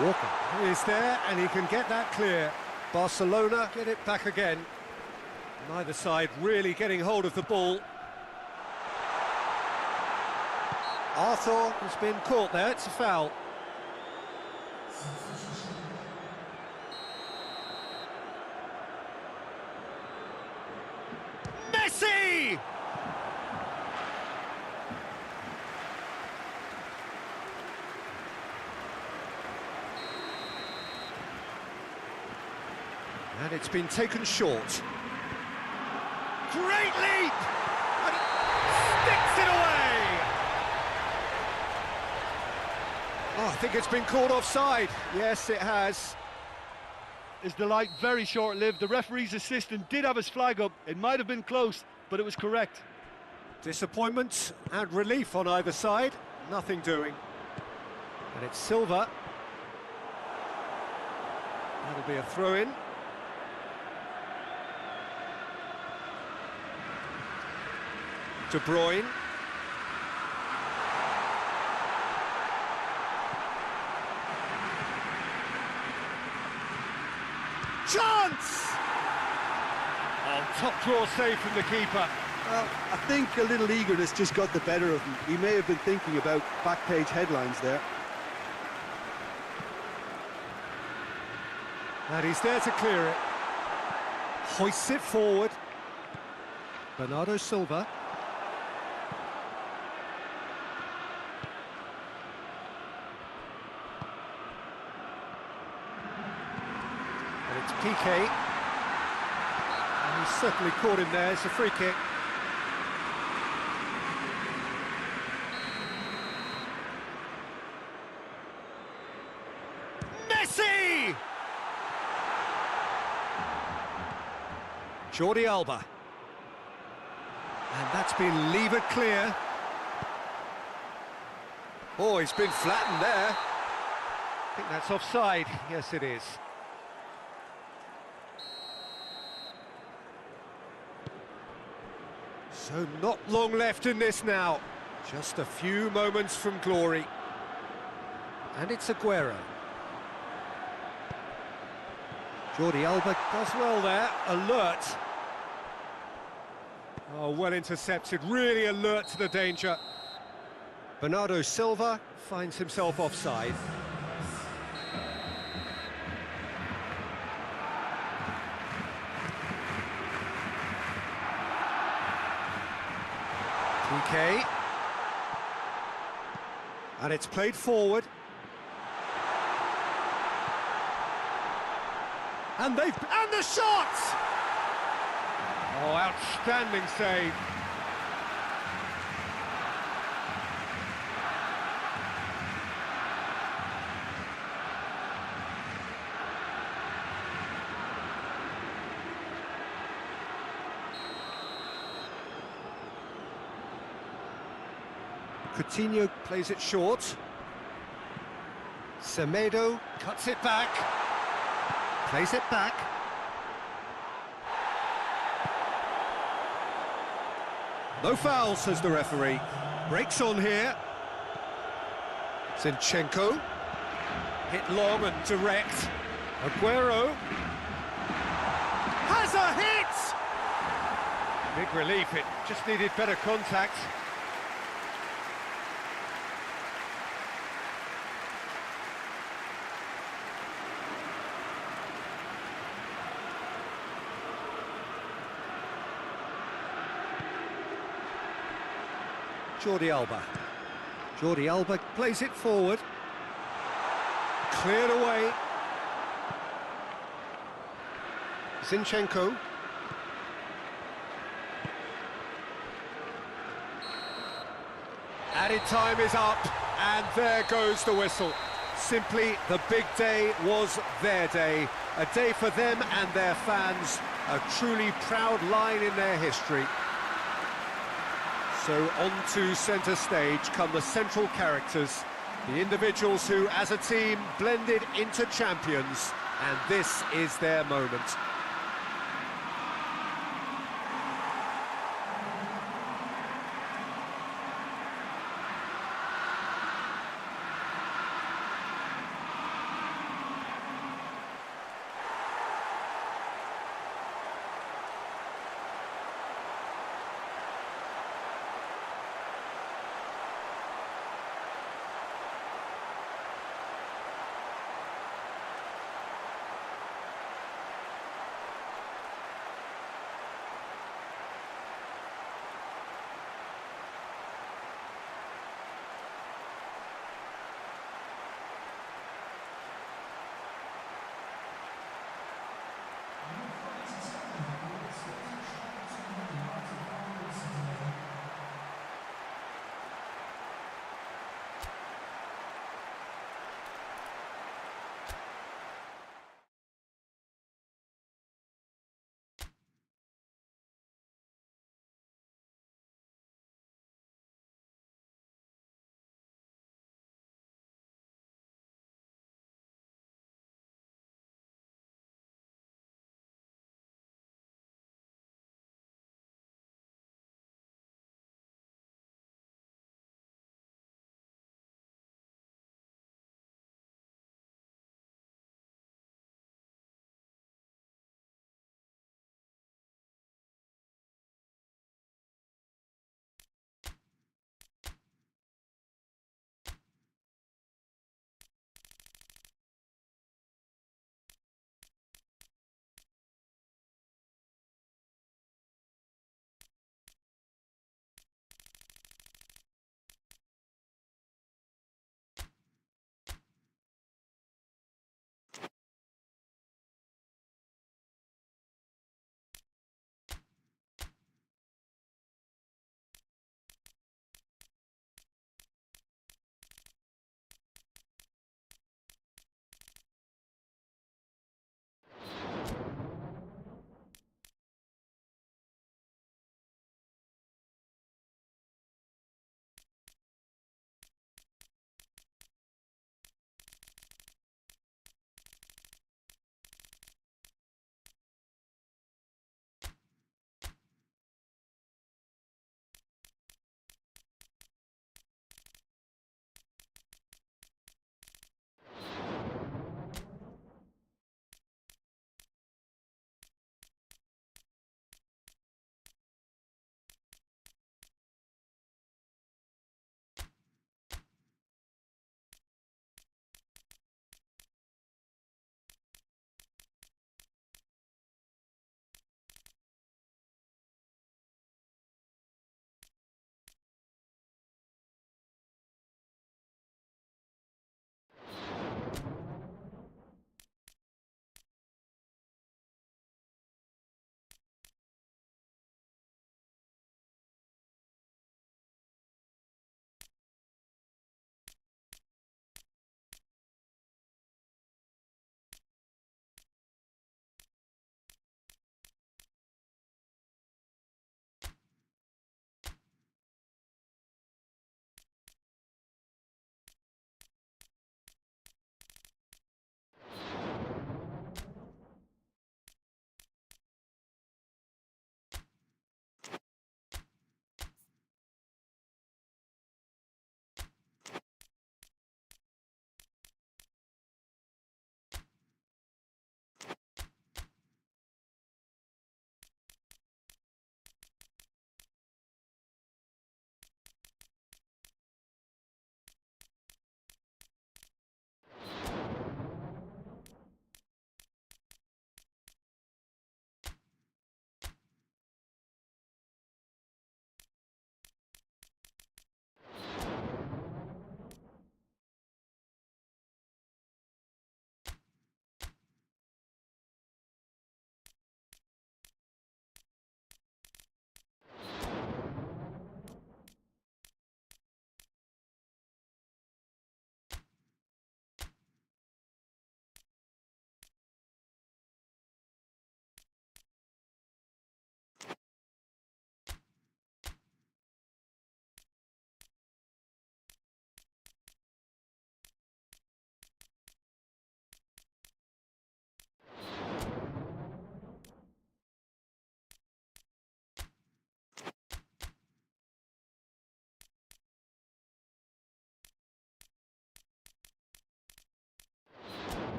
Walker is there, and he can get that clear. Barcelona get it back again. Neither side really getting hold of the ball. Arthur has been caught there, it's a foul. Messi! And it's been taken short. Great leap! And it sticks it away! Oh, I think it's been called offside. Yes, it has. His delight very short-lived. The referee's assistant did have his flag up. It might have been close, but it was correct. Disappointment and relief on either side. Nothing doing. And it's Silva. That'll be a throw-in. De Bruyne. Chance! Oh, top draw save from the keeper. Well, I think a little eagerness just got the better of him. He may have been thinking about back-page headlines there. And he's there to clear it. Hoists it forward. Bernardo Silva. And it's Piqué. And he's certainly caught him there. It's a free kick. Messi! Jordi Alba. And that's been levered clear. Oh, he's been flattened there. I think that's offside. Yes, it is. So not long left in this now. Just a few moments from glory. And it's Aguero. Jordi Alba does well there, alert. Oh, well intercepted, really alert to the danger. Bernardo Silva finds himself offside. Piqué. And it's played forward. And the shot! Oh, outstanding save. Coutinho plays it short. Semedo cuts it back. Plays it back. No foul, says the referee. Breaks on here. Zinchenko. Hit long and direct. Aguero. Has a hit! Big relief, it just needed better contact. Jordi Alba. Jordi Alba plays it forward. Cleared away. Zinchenko. Added time is up, and there goes the whistle. Simply, the big day was their day. A day for them and their fans. A truly proud line in their history. So on to centre stage come the central characters, the individuals who, as a team, blended into champions, and this is their moment.